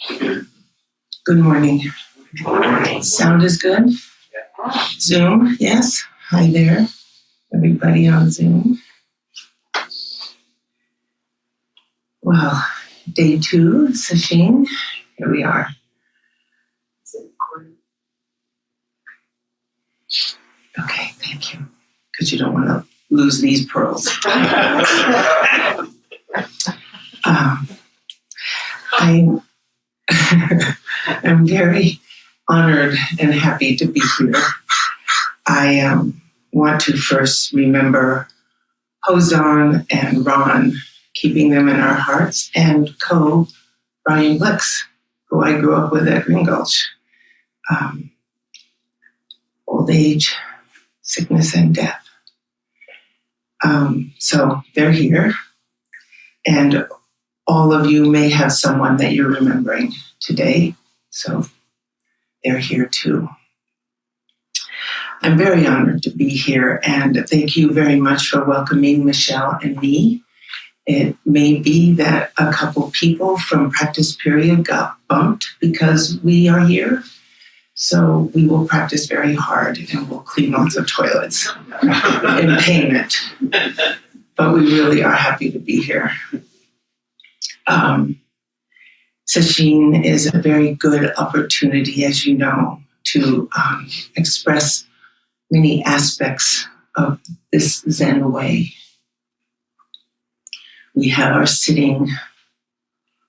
Good morning. Sound is good? Zoom, yes. Hi there, everybody on Zoom. Well, day 2, Sesshin. Here we are. Okay, thank you. Because you don't want to lose these pearls. I'm very honored and happy to be here. I want to first remember Hozan and Ron, keeping them in our hearts, and Brian Blix, who I grew up with at Green Gulch. Old age, sickness, and death. So they're here, and all of you may have someone that you're remembering today, so they're here too. I'm very honored to be here, and thank you very much for welcoming Michelle and me. It may be that a couple people from practice period got bumped because we are here, so we will practice very hard and we'll clean lots of toilets in payment. But we really are happy to be here. Sesshin is a very good opportunity, as you know, to express many aspects of this Zen way. We have our sitting,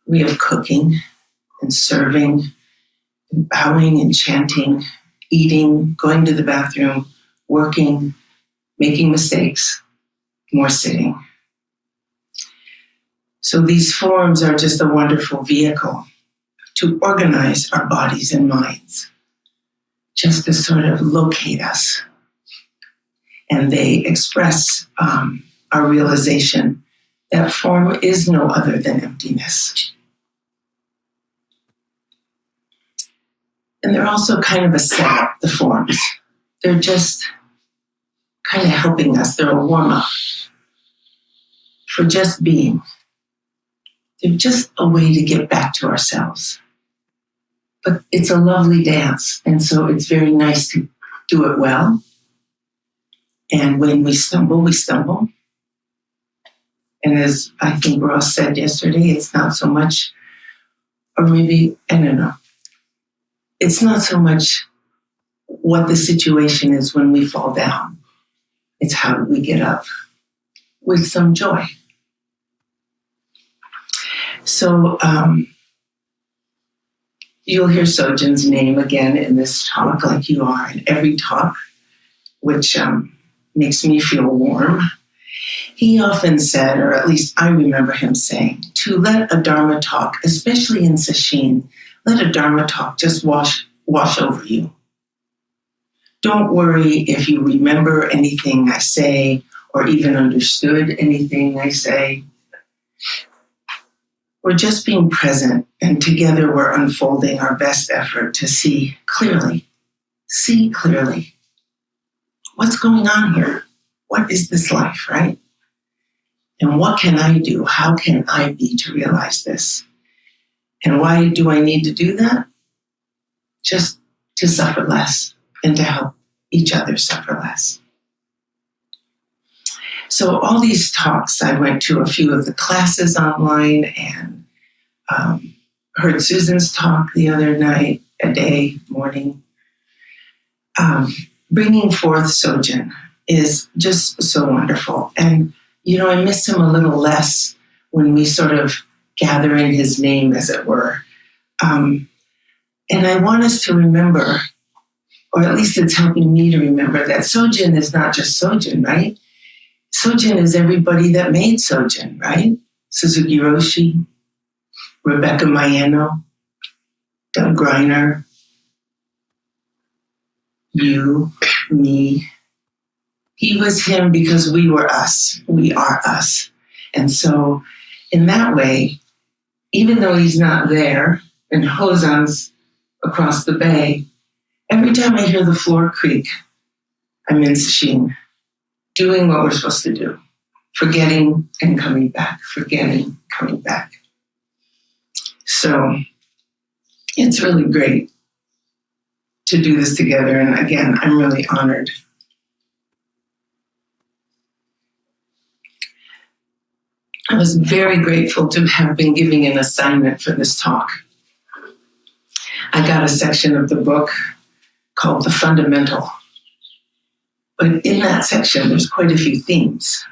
we have cooking and serving, and bowing and chanting, eating, going to the bathroom, working, making mistakes, more sitting. So these forms are just a wonderful vehicle to organize our bodies and minds, just to sort of locate us. And they express our realization that form is no other than emptiness. And they're also kind of a setup, the forms. They're just kind of helping us. They're a warm-up for just being. They're just a way to get back to ourselves. But it's a lovely dance, and so it's very nice to do it well. And when we stumble, we stumble. And as I think Ross said yesterday, it's not so much, or maybe, I don't know, it's not so much what the situation is when we fall down. It's how do we get up with some joy. So you'll hear Sojin's name again in this talk, like you are in every talk, which makes me feel warm. He often said, or at least I remember him saying, to let a Dharma talk, especially in Sesshin, let a Dharma talk just wash over you. Don't worry if you remember anything I say or even understood anything I say. We're just being present, and together we're unfolding our best effort to see clearly. See clearly. What's going on here? What is this life, right? And what can I do? How can I be to realize this? And why do I need to do that? Just to suffer less and to help each other suffer less. So all these talks, I went to a few of the classes online and heard Susan's talk the other night, morning. Bringing forth Sojin is just so wonderful. And, you know, I miss him a little less when we sort of gather in his name, as it were. And I want us to remember, or at least it's helping me to remember, that Sojin is not just Sojin, right? Sojin is everybody that made Sojin, right? Suzuki Roshi, Rebecca Maeno, Doug Greiner, you, me. He was him because we were us. We are us. And so in that way, even though he's not there and Hozan's across the bay, every time I hear the floor creak, I'm in Sesshin, doing what we're supposed to do, forgetting and coming back, forgetting, coming back. So it's really great to do this together. And again, I'm really honored. I was very grateful to have been given an assignment for this talk. I got a section of the book called The Fundamental. But in that section, there's quite a few themes.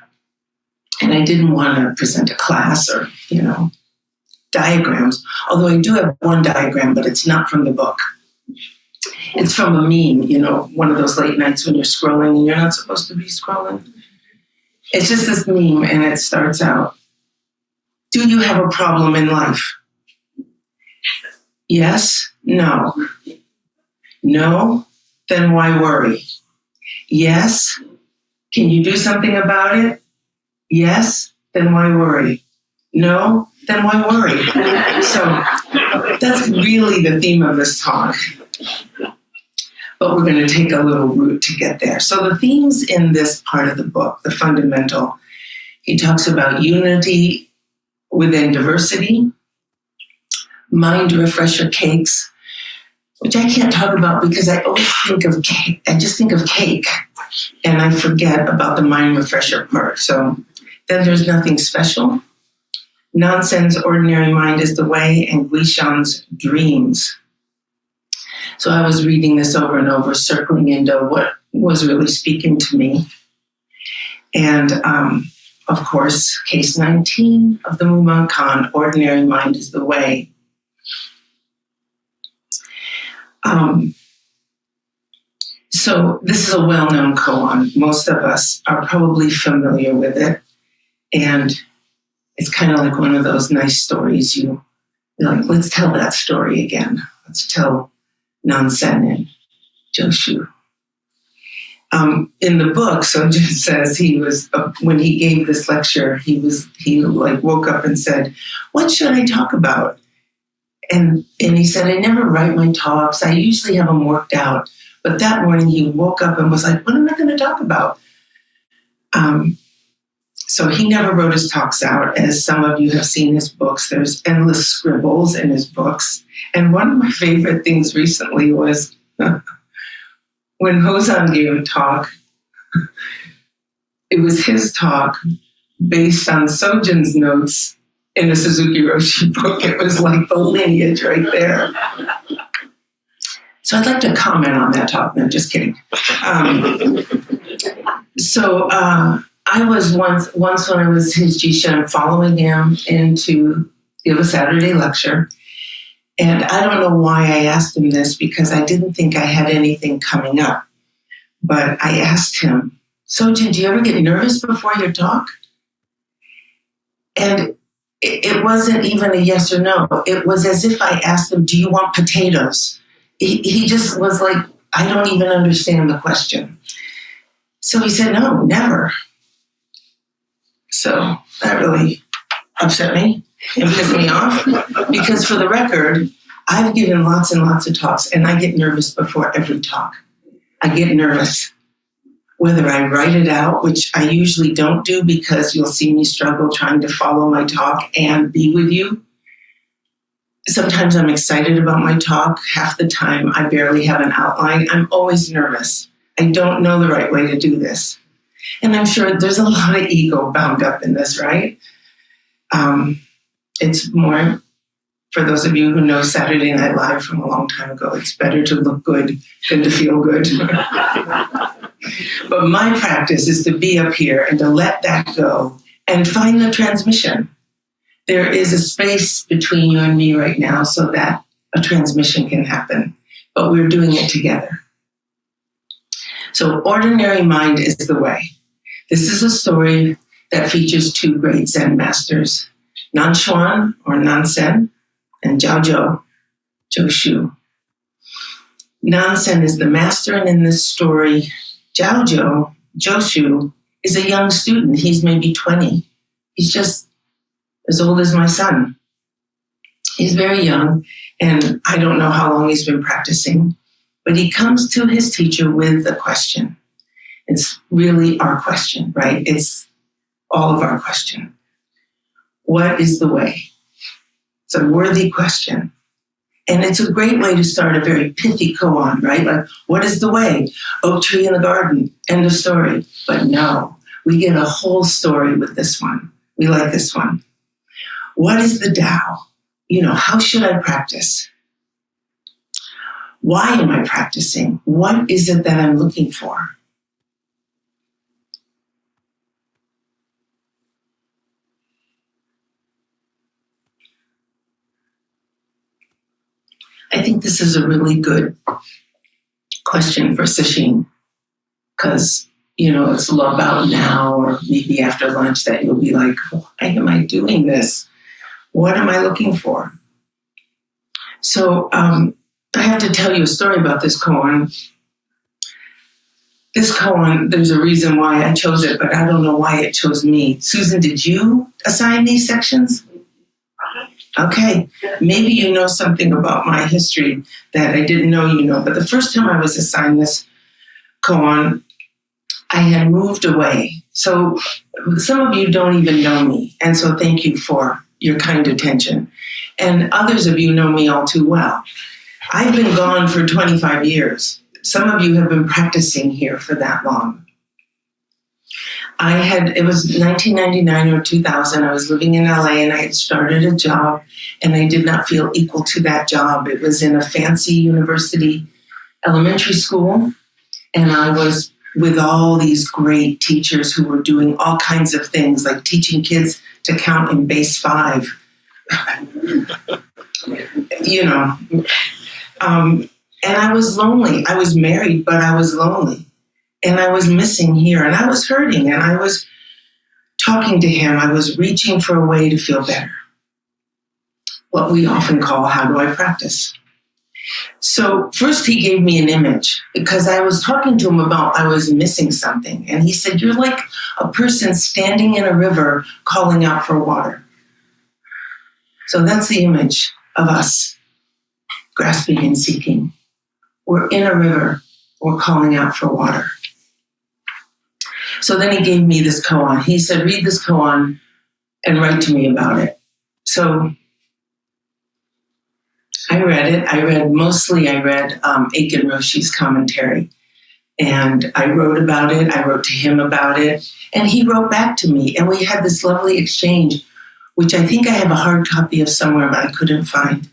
And I didn't want to present a class or, diagrams, although I do have one diagram, but it's not from the book. It's from a meme, one of those late nights when you're scrolling and you're not supposed to be scrolling. It's just this meme, and it starts out, do you have a problem in life? Yes? No? No? Then why worry? Yes? Can you do something about it? Yes? Then why worry? No? Then why worry? So that's really the theme of this talk. But we're going to take a little route to get there. So the themes in this part of the book, The Fundamental, he talks about unity within diversity, mind refresher cakes, which I can't talk about because I always think of cake. I just think of cake, and I forget about the mind refresher part. So then there's nothing special. Nonsense, ordinary mind is the way, and Guishan's dreams. So I was reading this over and over, circling into what was really speaking to me. And of course, case 19 of the Muban Khan, ordinary mind is the way. So this is a well-known koan. Most of us are probably familiar with it. And it's kind of like one of those nice stories. You're like, let's tell that story again. Let's tell Nansen and Joshu. In the book, Sojun says he was, when he gave this lecture, he woke up and said, what should I talk about? And he said, I never write my talks. I usually have them worked out. But that morning he woke up and was like, what am I going to talk about? So he never wrote his talks out. As some of you have seen his books, there's endless scribbles in his books. And one of my favorite things recently was when Hozan gave a talk, it was his talk based on Sojun's notes in a Suzuki Roshi book. It was like the lineage right there. So I'd like to comment on that talk. No, just kidding. I was once when I was his Jishin, following him in to give a Saturday lecture. And I don't know why I asked him this, because I didn't think I had anything coming up. But I asked him, Sojun, do you ever get nervous before your talk? And it wasn't even a yes or no. It was as if I asked him, do you want potatoes? He just was like, I don't even understand the question. So he said, no, never. So that really upset me and pissed me off, because for the record, I've given lots and lots of talks, and I get nervous before every talk. I get nervous. Whether I write it out, which I usually don't do because you'll see me struggle trying to follow my talk and be with you. Sometimes I'm excited about my talk. Half the time, I barely have an outline. I'm always nervous. I don't know the right way to do this. And I'm sure there's a lot of ego bound up in this, right? It's more, for those of you who know Saturday Night Live from a long time ago, it's better to look good than to feel good. But my practice is to be up here and to let that go and find the transmission. There is a space between you and me right now so that a transmission can happen, but we're doing it together. So ordinary mind is the way. This is a story that features two great Zen masters, Nanshuan or Nansen and Jiaozhou, Joshu. Nansen is the master, and in this story, Jiaozhou, Joshu, is a young student. He's maybe 20. He's just as old as my son. He's very young, and I don't know how long he's been practicing, but he comes to his teacher with a question. It's really our question, right? It's all of our question. What is the way? It's a worthy question. And it's a great way to start a very pithy koan, right? Like, what is the way? Oak tree in the garden, end of story. But no, we get a whole story with this one. We like this one. What is the Tao? How should I practice? Why am I practicing? What is it that I'm looking for? I think this is a really good question for Sesshin, because, it's about now, or maybe after lunch that you'll be like, why am I doing this? What am I looking for? So I have to tell you a story about this koan. This koan, there's a reason why I chose it, but I don't know why it chose me. Susan, did you assign these sections? Okay, maybe you know something about my history that I didn't know you know, but the first time I was assigned this koan, I had moved away. So some of you don't even know me, and so thank you for your kind attention. And others of you know me all too well. I've been gone for 25 years. Some of you have been practicing here for that long. It was 1999 or 2000. I was living in LA and I had started a job and I did not feel equal to that job. It was in a fancy university elementary school. And I was with all these great teachers who were doing all kinds of things, like teaching kids to count in base 5. And I was lonely. I was married, but I was lonely. And I was missing here, and I was hurting, and I was talking to him. I was reaching for a way to feel better. What we often call, how do I practice? So first he gave me an image, because I was talking to him about I was missing something. And he said, you're like a person standing in a river calling out for water. So that's the image of us, grasping and seeking. We're in a river, we're calling out for water. So then he gave me this koan. He said, read this koan and write to me about it. So I read it. I read Aiken Roshi's commentary. And I wrote about it. I wrote to him about it. And he wrote back to me. And we had this lovely exchange, which I think I have a hard copy of somewhere, but I couldn't find.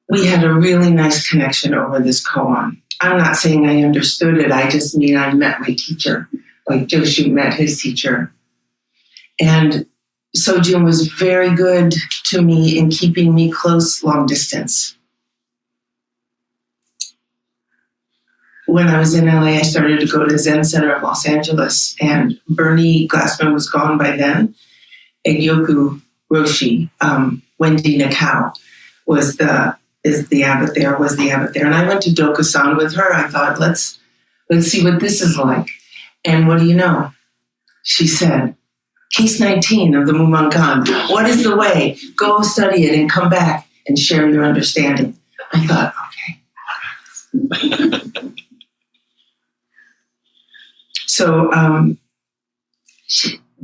We had a really nice connection over this koan. I'm not saying I understood it. I just mean I met my teacher, like Joshu met his teacher. And Sojun was very good to me in keeping me close long distance. When I was in LA, I started to go to the Zen Center of Los Angeles, and Bernie Glassman was gone by then. Egyoku Roshi, Wendy Nakao was the abbot there. And I went to Dokusan with her. I thought, let's see what this is like. And what do you know? She said, case 19 of the Mumonkan. What is the way? Go study it and come back and share your understanding. I thought, okay. So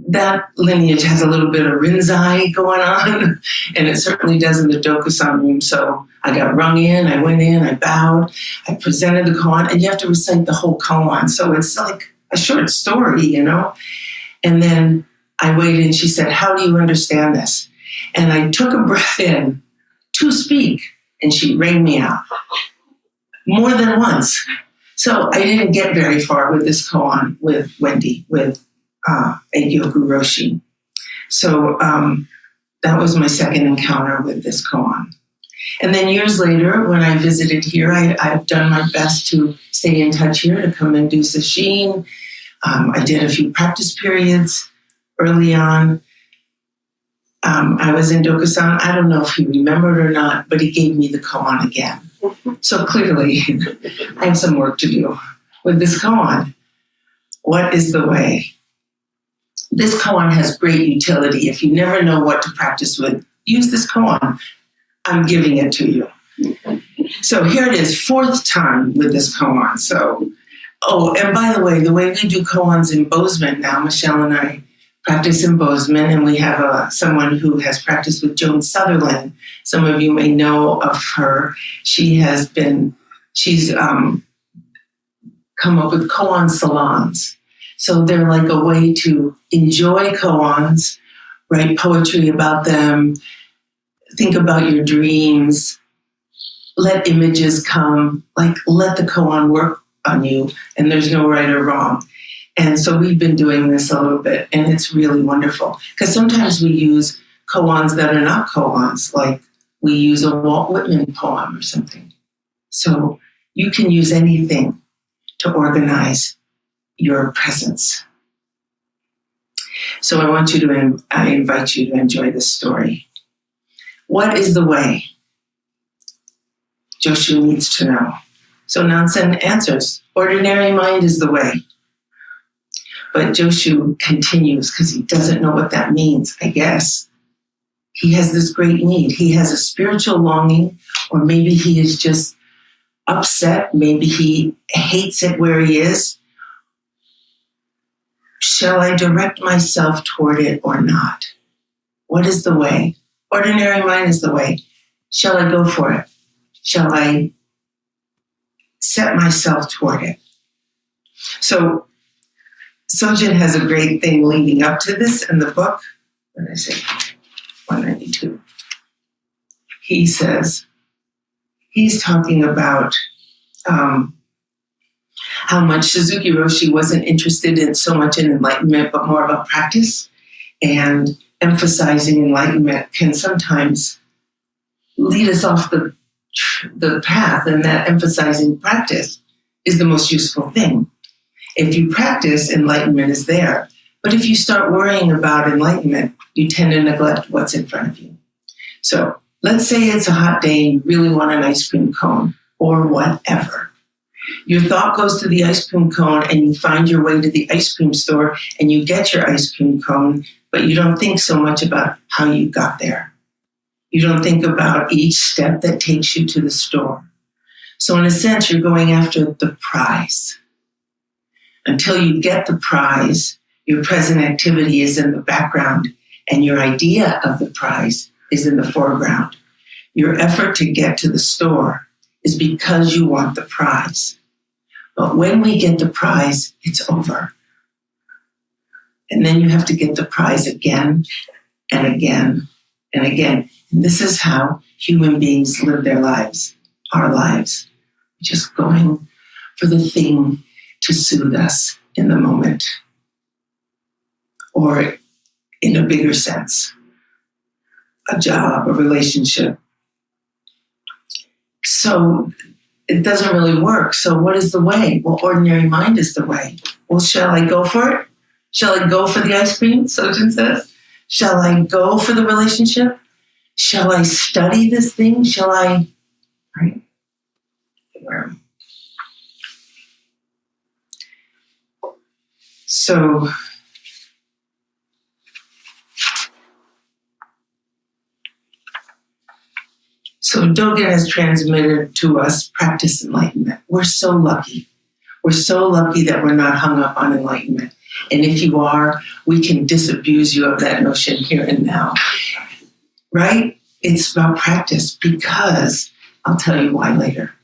that lineage has a little bit of Rinzai going on, and it certainly does in the Dokusan room. So I got rung in, I went in, I bowed, I presented the koan, and you have to recite the whole koan. So it's like a short story, And then I waited, and she said, how do you understand this? And I took a breath in to speak, and she rang me out more than once. So I didn't get very far with this koan with Wendy, with Egyoku Roshi. So that was my second encounter with this koan. And then years later, when I visited here, I've done my best to stay in touch here, to come and do sesshin. I did a few practice periods early on. I was in Dokusan. I don't know if he remembered or not, but he gave me the koan again. So clearly, I have some work to do with this koan. What is the way? This koan has great utility. If you never know what to practice with, use this koan. I'm giving it to you. So here it is, 4th time with this koan. So, and by the way we do koans in Bozeman now, Michelle and I, practice in Bozeman, and we have someone who has practiced with Joan Sutherland. Some of you may know of her. She's come up with koan salons. So they're like a way to enjoy koans, write poetry about them, think about your dreams, let images come, like let the koan work on you, and there's no right or wrong. And so we've been doing this a little bit, and it's really wonderful. Because sometimes we use koans that are not koans, like we use a Walt Whitman poem or something. So you can use anything to organize your presence. So I invite you to enjoy this story. What is the way? Joshu needs to know. So Nansen answers, ordinary mind is the way. But Joshu continues because he doesn't know what that means, I guess. He has this great need. He has a spiritual longing, or maybe he is just upset. Maybe he hates it where he is. Shall I direct myself toward it or not? What is the way? Ordinary mind is the way. Shall I go for it? Shall I set myself toward it? So Sojin has a great thing leading up to this in the book. What did I say? 192. He says, he's talking about how much Suzuki Roshi wasn't interested in so much in enlightenment, but more about practice. And emphasizing enlightenment can sometimes lead us off the path, and that emphasizing practice is the most useful thing. If you practice, enlightenment is there. But if you start worrying about enlightenment, you tend to neglect what's in front of you. So let's say it's a hot day and you really want an ice cream cone or whatever. Your thought goes to the ice cream cone and you find your way to the ice cream store and you get your ice cream cone, but you don't think so much about how you got there. You don't think about each step that takes you to the store. So in a sense, you're going after the prize. Until you get the prize, your present activity is in the background and your idea of the prize is in the foreground. Your effort to get to the store is because you want the prize. But when we get the prize, it's over. And then you have to get the prize again and again and again. And this is how human beings live their lives, our lives, just going for the thing to soothe us in the moment, or in a bigger sense, a job, a relationship. So it doesn't really work. So what is the way? Well, ordinary mind is the way. Well, shall I go for it? Shall I go for the ice cream? Sojin says. Shall I go for the relationship? Shall I study this thing? Shall I, right? Where? So Dogen has transmitted to us practice enlightenment. We're so lucky. We're so lucky that we're not hung up on enlightenment. And if you are, we can disabuse you of that notion here and now. Right? It's about practice because, I'll tell you why later.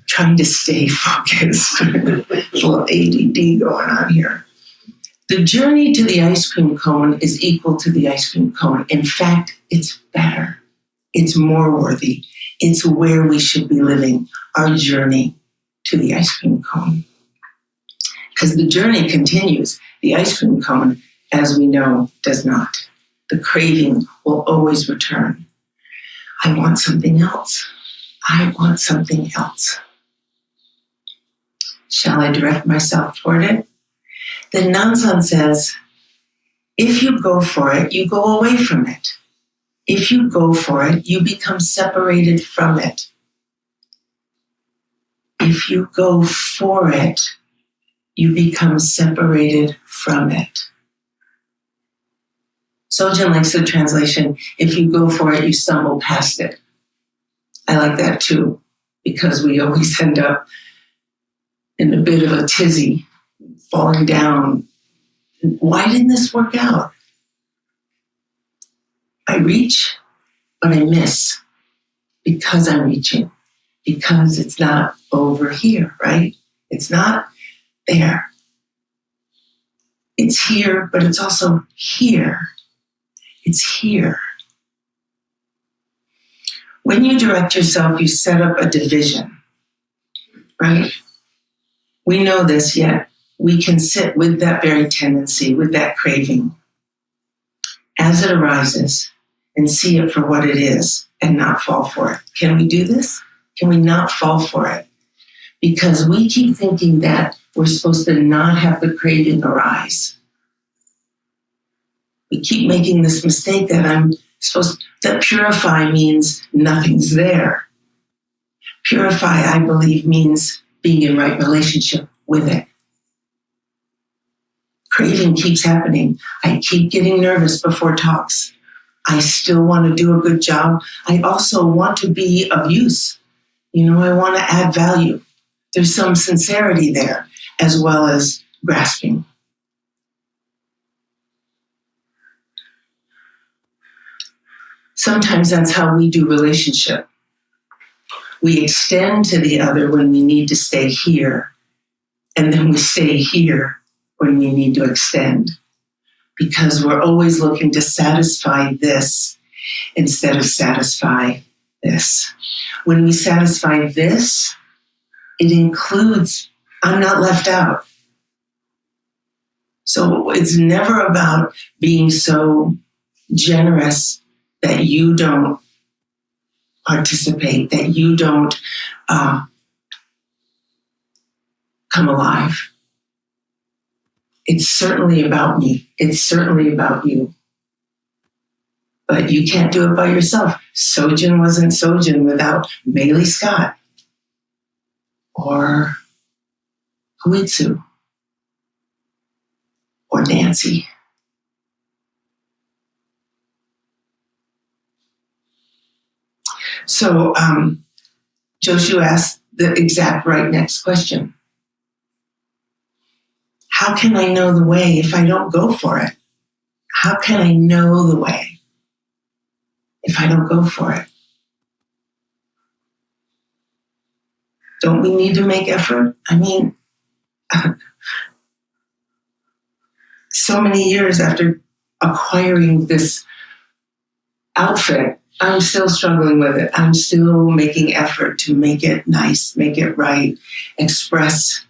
Trying to stay focused. A little ADD going on here. The journey to the ice cream cone is equal to the ice cream cone. In fact, it's better. It's more worthy. It's where we should be living our journey to the ice cream cone. Because the journey continues. The ice cream cone, as we know, does not. The craving will always return. I want something else. I want something else. Shall I direct myself toward it? Then Nansen says, if you go for it, you go away from it. If you go for it, you become separated from it. If you go for it, you become separated from it. Sojin likes the translation, if you go for it, you stumble past it. I like that too, because we always end up in a bit of a tizzy, falling down, Why didn't this work out? I reach, but I miss because I'm reaching, because it's not over here, right? It's not there. It's here, but it's also here. It's here. When you direct yourself, you set up a division, right? We know this, yet we can sit with that very tendency, with that craving, as it arises, and see it for what it is and not fall for it. Can we do this? Can we not fall for it? Because we keep thinking that we're supposed to not have the craving arise. We keep making this mistake that purify means nothing's there. Purify, I believe, means being in right relationship with it. Craving keeps happening. I keep getting nervous before talks. I still want to do a good job. I also want to be of use. I want to add value. There's some sincerity there, as well as grasping. Sometimes that's how we do relationship. We extend to the other when we need to stay here, and then we stay here when we need to extend, because we're always looking to satisfy this instead of satisfy this. When we satisfy this, it includes, I'm not left out. So it's never about being so generous that you don't participate, that you don't come alive. It's certainly about me. It's certainly about you. But you can't do it by yourself. Sojin wasn't Sojin without Maylee Scott or Huitsu or Nancy. So Joshu asked the exact right next question. How can I know the way if I don't go for it? How can I know the way if I don't go for it? Don't we need to make effort? I mean, so many years after acquiring this outfit, I'm still struggling with it. I'm still making effort to make it nice, make it right, express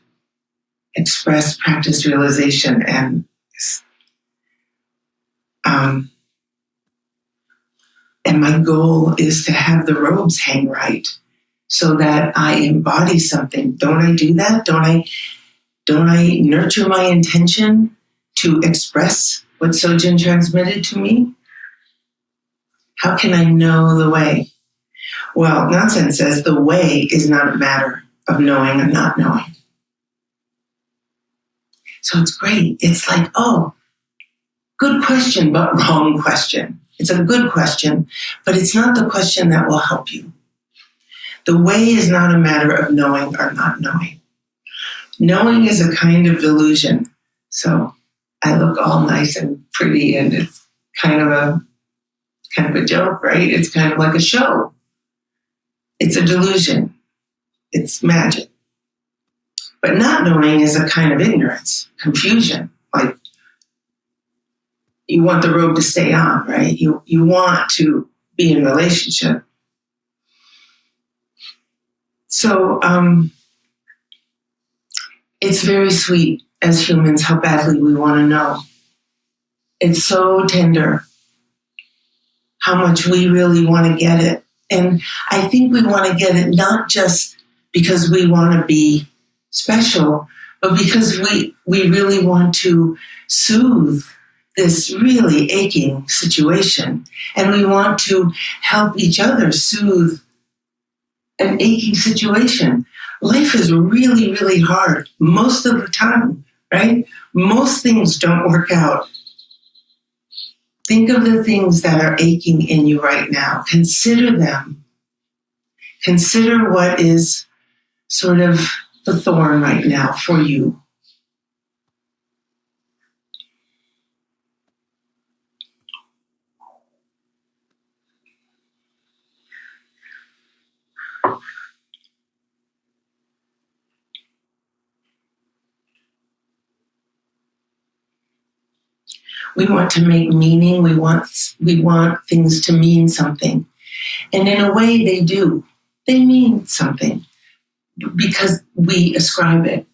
practice realization. And my goal is to have the robes hang right so that I embody something. Don't I do that? Don't I nurture my intention to express what Sojin transmitted to me? How can I know the way? Well, Nonsense says the way is not a matter of knowing or not knowing. So it's great. It's like, oh, good question, but wrong question. It's a good question, but it's not the question that will help you. The way is not a matter of knowing or not knowing. Knowing is a kind of delusion. So I look all nice and pretty, and it's kind of a joke, right? It's kind of like a show. It's a delusion. It's magic. But not knowing is a kind of ignorance, confusion. Like, you want the robe to stay on, right? You want to be in a relationship. So it's very sweet as humans how badly we want to know. It's so tender how much we really want to get it. And I think we want to get it not just because we want to be special, but because we really want to soothe this really aching situation. And we want to help each other soothe an aching situation. Life is really, really hard most of the time, right? Most things don't work out. Think of the things that are aching in you right now. Consider them. Consider what is sort of the thorn right now for you. We want to make meaning. We want things to mean something. And in a way, they do. They mean something because we ascribe it.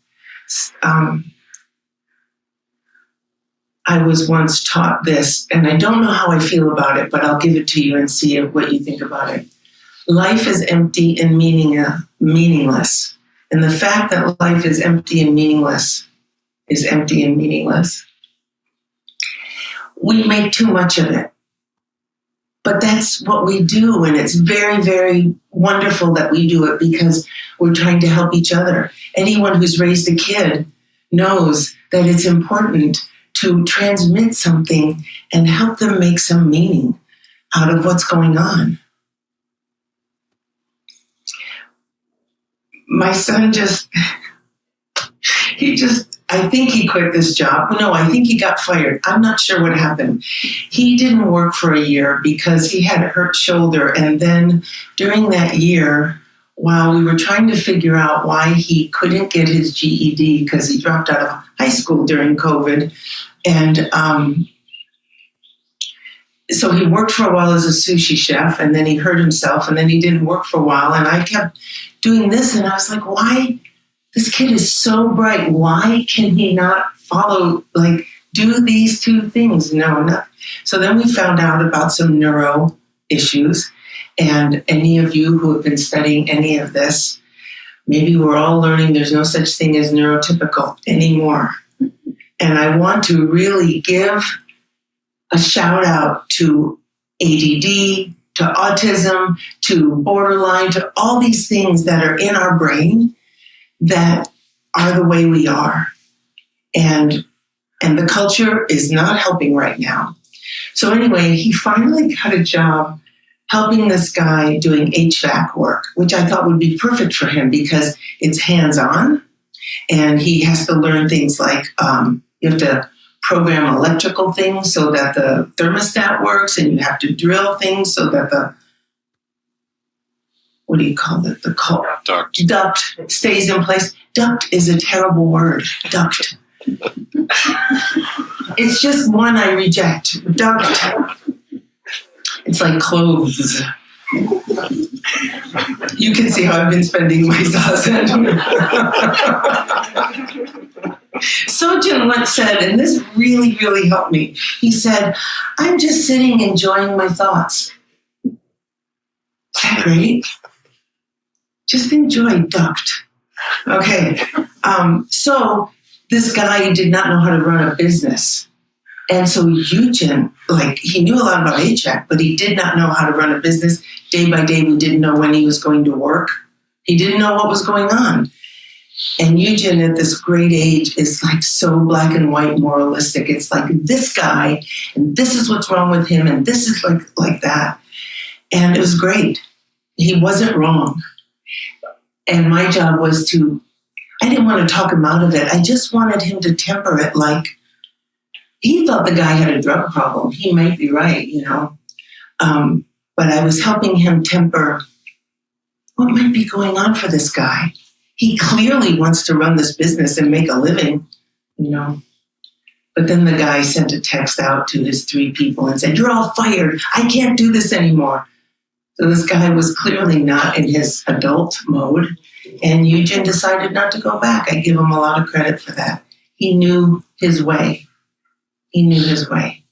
I was once taught this, and I don't know how I feel about it, but I'll give it to you and see what you think about it. Life is empty and meaningless. And the fact that life is empty and meaningless is empty and meaningless. We make too much of it. But that's what we do, and it's very, very wonderful that we do it because we're trying to help each other. Anyone who's raised a kid knows that it's important to transmit something and help them make some meaning out of what's going on. My son I think he quit this job. No, I think he got fired. I'm not sure what happened. He didn't work for a year because he had a hurt shoulder. And then during that year, while we were trying to figure out why he couldn't get his GED because he dropped out of high school during COVID. And so he worked for a while as a sushi chef, and then he hurt himself, and then he didn't work for a while. And I kept doing this, and I was like, why? This kid is so bright. Why can he not do these two things? No. So then we found out about some neuro issues. And any of you who have been studying any of this, maybe we're all learning there's no such thing as neurotypical anymore. And I want to really give a shout out to ADD, to autism, to borderline, to all these things that are in our brain that are the way we are. And the culture is not helping right now. So anyway, he finally got a job helping this guy doing HVAC work, which I thought would be perfect for him because it's hands-on and he has to learn things like you have to program electrical things so that the thermostat works, and you have to drill things so that the duct stays in place. Duct is a terrible word. Duct. It's just one I reject. Duct. It's like clothes. You can see how I've been spending my zazen. Sojin once said, and this really, really helped me. He said, I'm just sitting enjoying my thoughts. Is that great? Just enjoy duct. Okay. So this guy did not know how to run a business. And so Eugen, he knew a lot about HVAC, but he did not know how to run a business. Day by day, we didn't know when he was going to work. He didn't know what was going on. And Eugen at this great age is so black and white moralistic. It's like this guy, and this is what's wrong with him, and this is like that. And it was great. He wasn't wrong. And my job was I didn't want to talk him out of it. I just wanted him to temper it he thought the guy had a drug problem. He might be right, but I was helping him temper what might be going on for this guy. He clearly wants to run this business and make a living, But then the guy sent a text out to his 3 people and said, you're all fired. I can't do this anymore. So this guy was clearly not in his adult mode. And Eugen decided not to go back. I give him a lot of credit for that. He knew his way. He knew his way.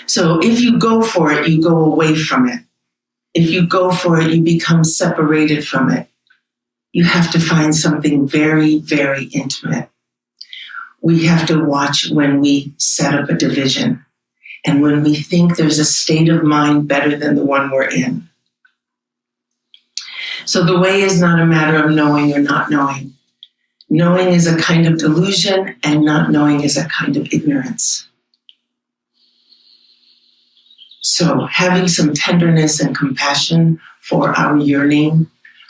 So if you go for it, you go away from it. If you go for it, you become separated from it. You have to find something very, very intimate. We have to watch when we set up a division and when we think there's a state of mind better than the one we're in. So the way is not a matter of knowing or not knowing. Knowing is a kind of delusion, and not knowing is a kind of ignorance. So having some tenderness and compassion for our yearning,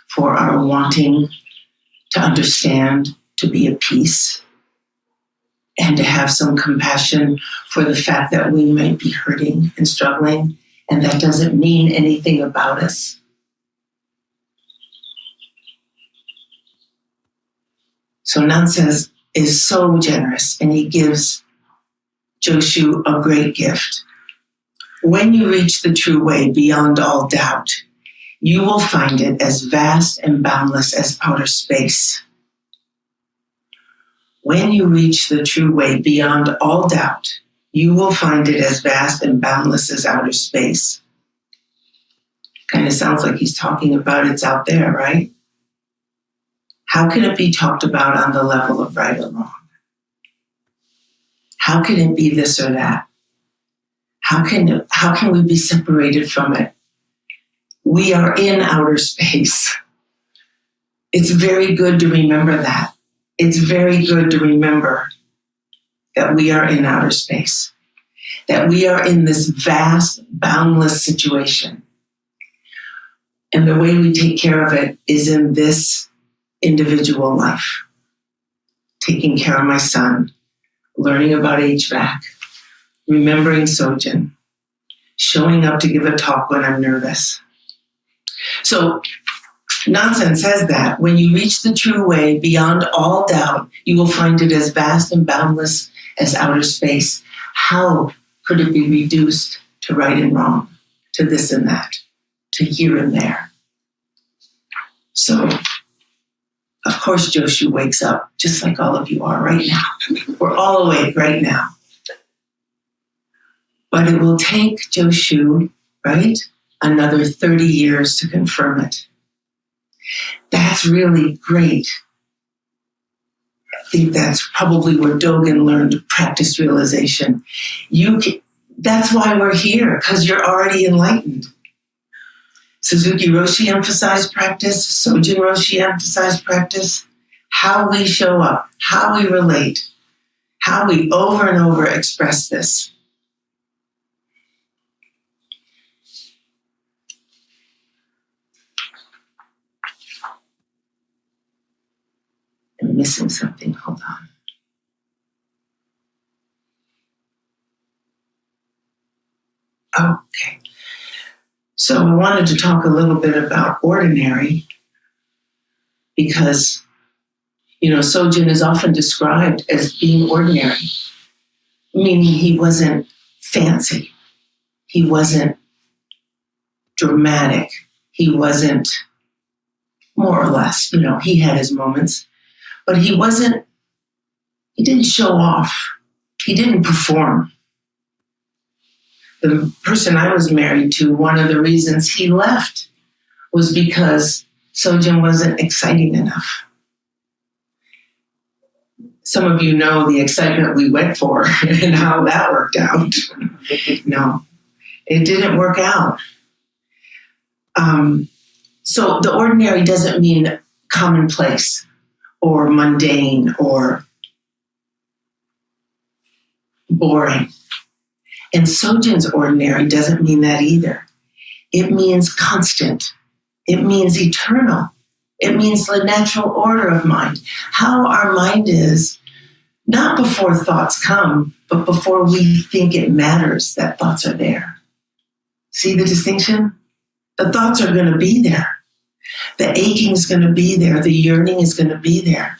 for our wanting to understand, to be at peace, and to have some compassion for the fact that we might be hurting and struggling, and that doesn't mean anything about us. So Nansen is so generous, and he gives Joshu, a great gift. When you reach the true way beyond all doubt, you will find it as vast and boundless as outer space. When you reach the true way beyond all doubt, you will find it as vast and boundless as outer space. Kind of sounds like he's talking about it's out there, right? How can it be talked about on the level of right or wrong? How can it be this or that? How can we be separated from it? We are in outer space. It's very good to remember that. It's very good to remember that we are in outer space, that we are in this vast, boundless situation. And the way we take care of it is in this individual life. Taking care of my son, learning about HVAC, remembering Sojin, showing up to give a talk when I'm nervous. So Nansen says that when you reach the true way beyond all doubt, you will find it as vast and boundless as outer space. How could it be reduced to right and wrong, to this and that, to here and there? So, of course, Joshu wakes up just like all of you are right now. We're all awake right now. But it will take Joshu, right, another 30 years to confirm it. That's really great. I think that's probably where Dogen learned to practice realization. That's why we're here, because you're already enlightened. Suzuki Roshi emphasized practice. Sojin Roshi emphasized practice. How we show up, how we relate, how we over and over express this. I'm missing something. Hold on. Okay. So I wanted to talk a little bit about ordinary because, Sojin is often described as being ordinary, meaning he wasn't fancy. He wasn't dramatic. He wasn't, more or less, he had his moments, but he didn't show off. He didn't perform. The person I was married to, one of the reasons he left was because Sojin wasn't exciting enough. Some of you know the excitement we went for and how that worked out. No, it didn't work out. So the ordinary doesn't mean commonplace or mundane or boring. And Sojin's ordinary doesn't mean that either. It means constant. It means eternal. It means the natural order of mind. How our mind is, not before thoughts come, but before we think it matters that thoughts are there. See the distinction? The thoughts are going to be there. The aching is going to be there. The yearning is going to be there.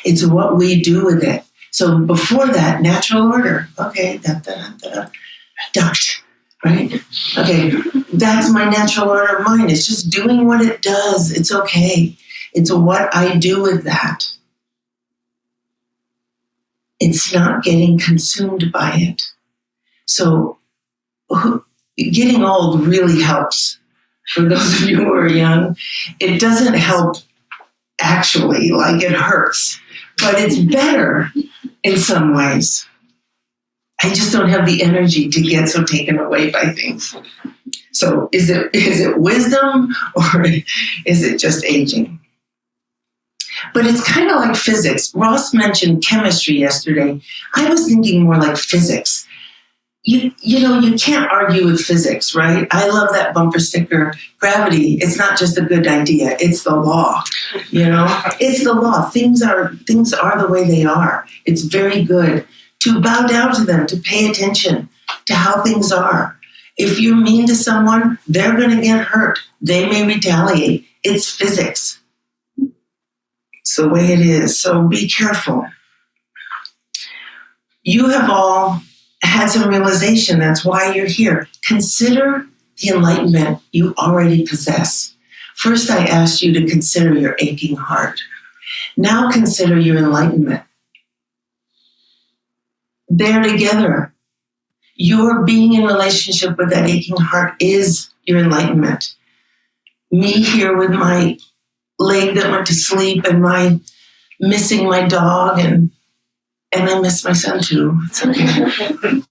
It's what we do with it. So before that, natural order. Okay, duct, right? Okay, that's my natural order of mind. It's just doing what it does. It's okay. It's what I do with that. It's not getting consumed by it. So getting old really helps. For those of you who are young, it doesn't help actually, like it hurts, but it's better in some ways. I just don't have the energy to get so taken away by things. So is it wisdom or is it just aging? But it's kind of like physics. Ross mentioned chemistry yesterday. I was thinking more like physics. You can't argue with physics, right? I love that bumper sticker. Gravity, it's not just a good idea. It's the law, It's the law. Things are the way they are. It's very good to bow down to them, to pay attention to how things are. If you're mean to someone, they're going to get hurt. They may retaliate. It's physics. It's the way it is. So be careful. You have all had some realization. That's why you're here. Consider the enlightenment you already possess. First, I asked you to consider your aching heart. Now consider your enlightenment. They're together. Your being in relationship with that aching heart is your enlightenment. Me here with my leg that went to sleep and my missing my dog, and I miss my son too. It's okay.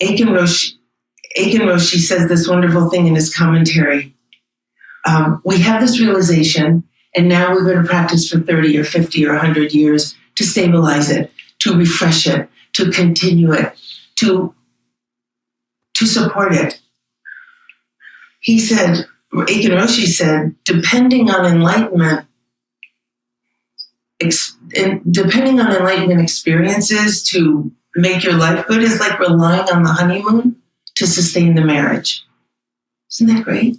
Aiken Roshi says this wonderful thing in his commentary. We have this realization, and now we're going to practice for 30 or 50 or 100 years to stabilize it, to refresh it, to continue it, to support it. He said, Aiken Roshi said, depending on enlightenment experiences to make your life good is like relying on the honeymoon to sustain the marriage. Isn't that great?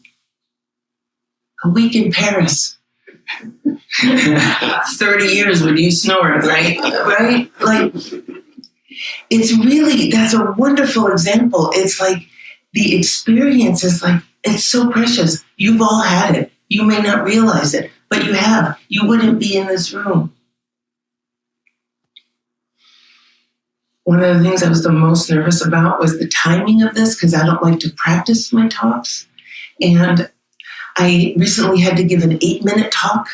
A week in Paris. 30 years with you snoring, right? Right? Like, it's really, that's a wonderful example. It's like the experience is like, it's so precious. You've all had it. You may not realize it, but you have. You wouldn't be in this room. One of the things I was the most nervous about was the timing of this, because I don't like to practice my talks. And I recently had to give an 8-minute talk,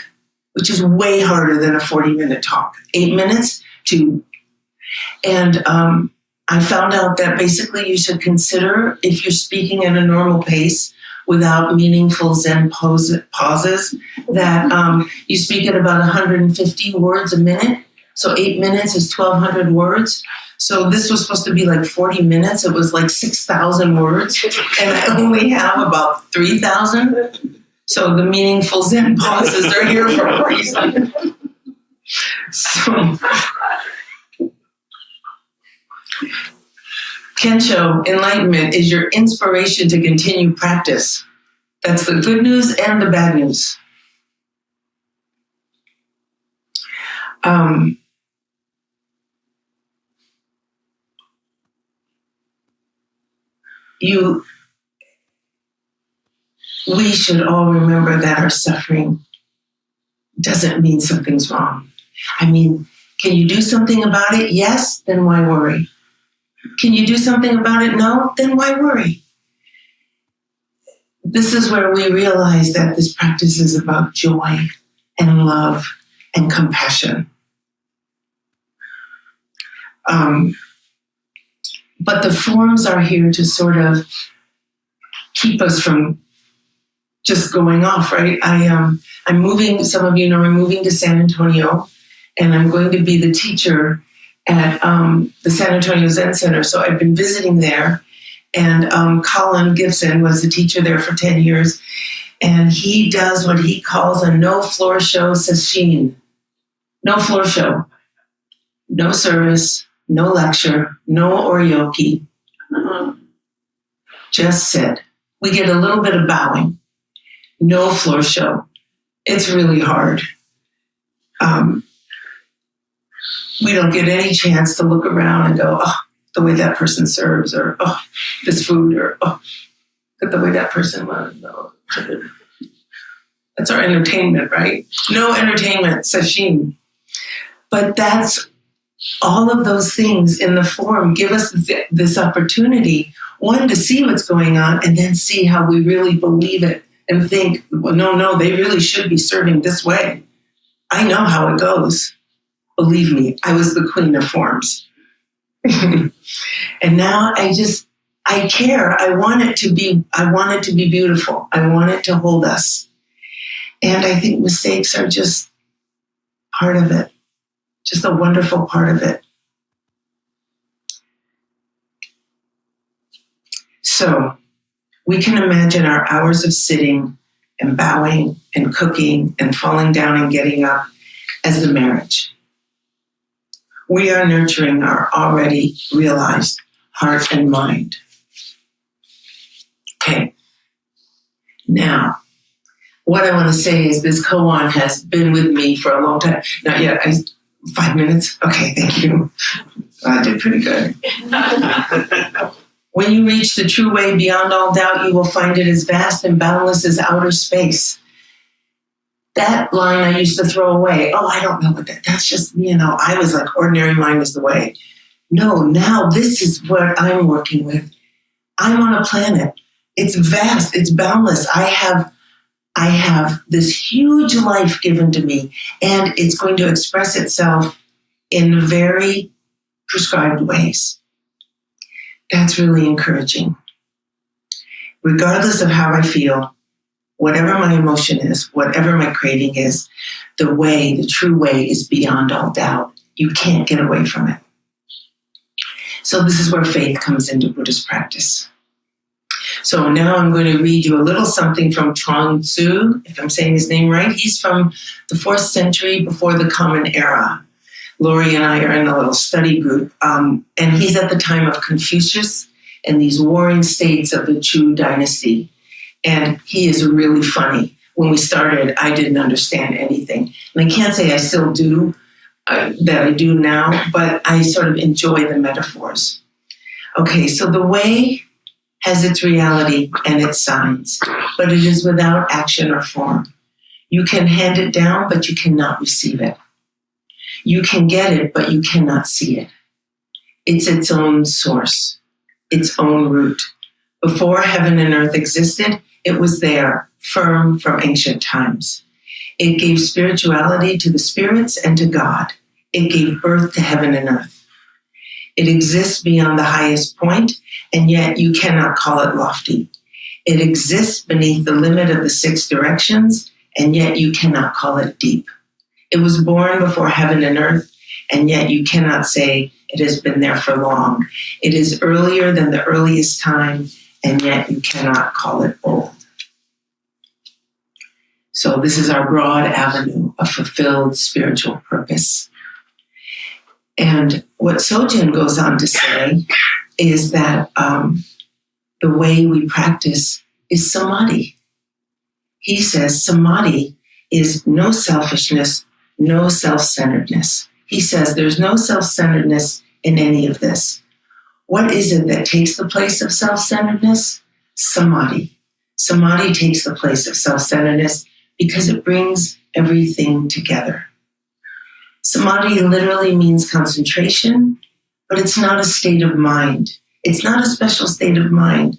which is way harder than a 40-minute talk. 8 minutes to, and I found out that basically you should consider, if you're speaking at a normal pace without meaningful Zen pauses, that you speak at about 150 words a minute. So 8 minutes is 1,200 words. So this was supposed to be like 40 minutes. It was like 6,000 words. And I only have about 3,000. So the meaningful Zen pauses are here for a reason. So, Kensho, enlightenment, is your inspiration to continue practice. That's the good news and the bad news. We should all remember that our suffering doesn't mean something's wrong. I mean, can you do something about it? Yes, then why worry? Can you do something about it? No, then why worry? This is where we realize that this practice is about joy and love and compassion. But the forms are here to sort of keep us from just going off, right? I'm moving, some of you know, I'm moving to San Antonio, and I'm going to be the teacher at the San Antonio Zen Center. So I've been visiting there, and Colin Gibson was the teacher there for 10 years, and he does what he calls a no-floor show sesshin. No floor show, no service, no lecture, no oryoki, just sit. We get a little bit of bowing. No floor show. It's really hard. We don't get any chance to look around and go, oh, the way that person serves, or oh, this food, or oh, the way that person was. No. That's our entertainment, right? No entertainment, sesshin. But that's all of those things in the form give us this opportunity, one, to see what's going on, and then see how we really believe it and think, well, no, they really should be serving this way. I know how it goes. Believe me, I was the queen of forms. And now I care. I want it to be beautiful. I want it to hold us. And I think mistakes are just part of it. Just a wonderful part of it. So we can imagine our hours of sitting and bowing and cooking and falling down and getting up as the marriage. We are nurturing our already realized heart and mind. Okay. Now, what I want to say is this koan has been with me for a long time. Not yet. 5 minutes? Okay, thank you. I did pretty good. When you reach the true way beyond all doubt, you will find it as vast and boundless as outer space. That line I used to throw away. Oh, I don't know what that's just, I was like, ordinary mind is the way. No, now this is what I'm working with. I'm on a planet. It's vast, it's boundless. I have this huge life given to me, and it's going to express itself in very prescribed ways. That's really encouraging. Regardless of how I feel, whatever my emotion is, whatever my craving is, the true way is beyond all doubt. You can't get away from it. So this is where faith comes into Buddhist practice. So now I'm going to read you a little something from Chuang Tzu, if I'm saying his name right. He's from the 4th century before the Common Era. Lori and I are in a little study group, and he's at the time of Confucius and these warring states of the Chu dynasty. And he is really funny. When we started, I didn't understand anything. And I can't say I still do, that I do now, but I sort of enjoy the metaphors. Okay, so the way has its reality and its signs, but it is without action or form. You can hand it down, but you cannot receive it. You can get it, but you cannot see it. It's its own source, its own root. Before heaven and earth existed, it was there, firm from ancient times. It gave spirituality to the spirits and to God. It gave birth to heaven and earth. It exists beyond the highest point, and yet you cannot call it lofty. It exists beneath the limit of the 6 directions, and yet you cannot call it deep. It was born before heaven and earth, and yet you cannot say it has been there for long. It is earlier than the earliest time, and yet you cannot call it old. So this is our broad avenue of fulfilled spiritual purpose. And what Sojin goes on to say is that the way we practice is samadhi. He says samadhi is no selfishness, no self-centeredness. He says there's no self-centeredness in any of this. What is it that takes the place of self-centeredness? Samadhi. Samadhi takes the place of self-centeredness because it brings everything together. Samadhi literally means concentration, but it's not a state of mind. It's not a special state of mind.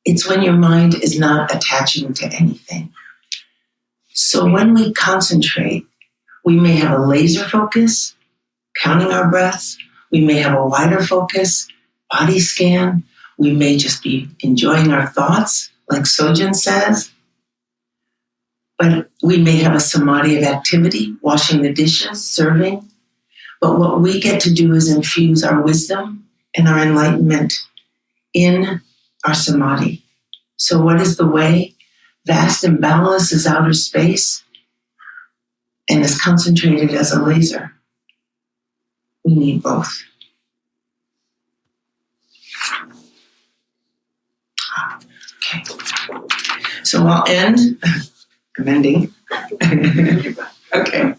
It's when your mind is not attaching to anything. So when we concentrate, we may have a laser focus, counting our breaths. We may have a wider focus, body scan. We may just be enjoying our thoughts, like Sojin says. But we may have a samadhi of activity, washing the dishes, serving. But what we get to do is infuse our wisdom and our enlightenment in our samadhi. So what is the way? Vast and boundless as outer space and as concentrated as a laser. We need both. Okay. So I'll end. I'm ending. Okay.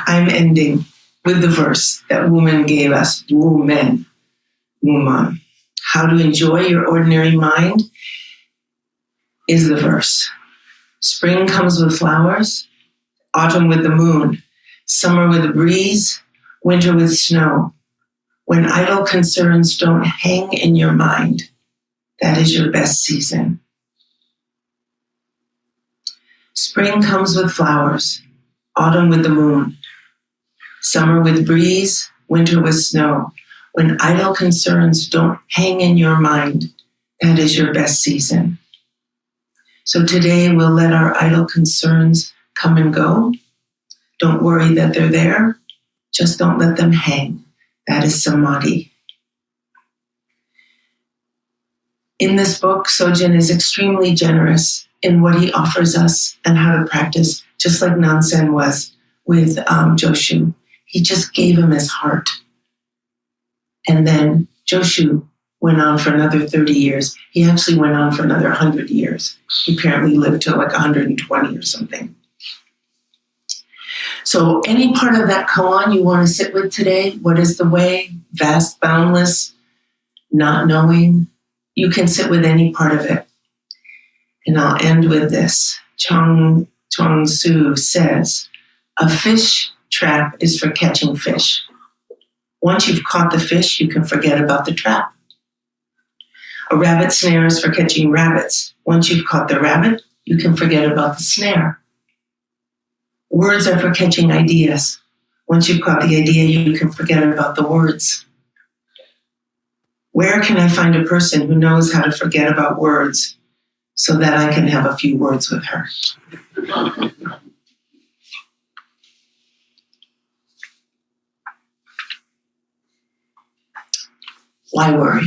I'm ending with the verse that woman gave us. Woman. How to enjoy your ordinary mind is the verse. Spring comes with flowers, autumn with the moon, summer with a breeze, winter with snow. When idle concerns don't hang in your mind, that is your best season. Spring comes with flowers, autumn with the moon, summer with breeze, winter with snow. When idle concerns don't hang in your mind, that is your best season. So today we'll let our idle concerns come and go. Don't worry that they're there. Just don't let them hang. That is samadhi. In this book, Sojin is extremely generous in what he offers us and how to practice, just like Nansen was with Joshu. He just gave him his heart. And then Joshu went on for another 30 years. He actually went on for another 100 years. He apparently lived to like 120 or something. So any part of that koan you want to sit with today, what is the way? Vast, boundless, not knowing. You can sit with any part of it. And I'll end with this. Chuang Tzu says, a fish trap is for catching fish. Once you've caught the fish, you can forget about the trap. A rabbit snare is for catching rabbits. Once you've caught the rabbit, you can forget about the snare. Words are for catching ideas. Once you've caught the idea, you can forget about the words. Where can I find a person who knows how to forget about words so that I can have a few words with her? Why worry?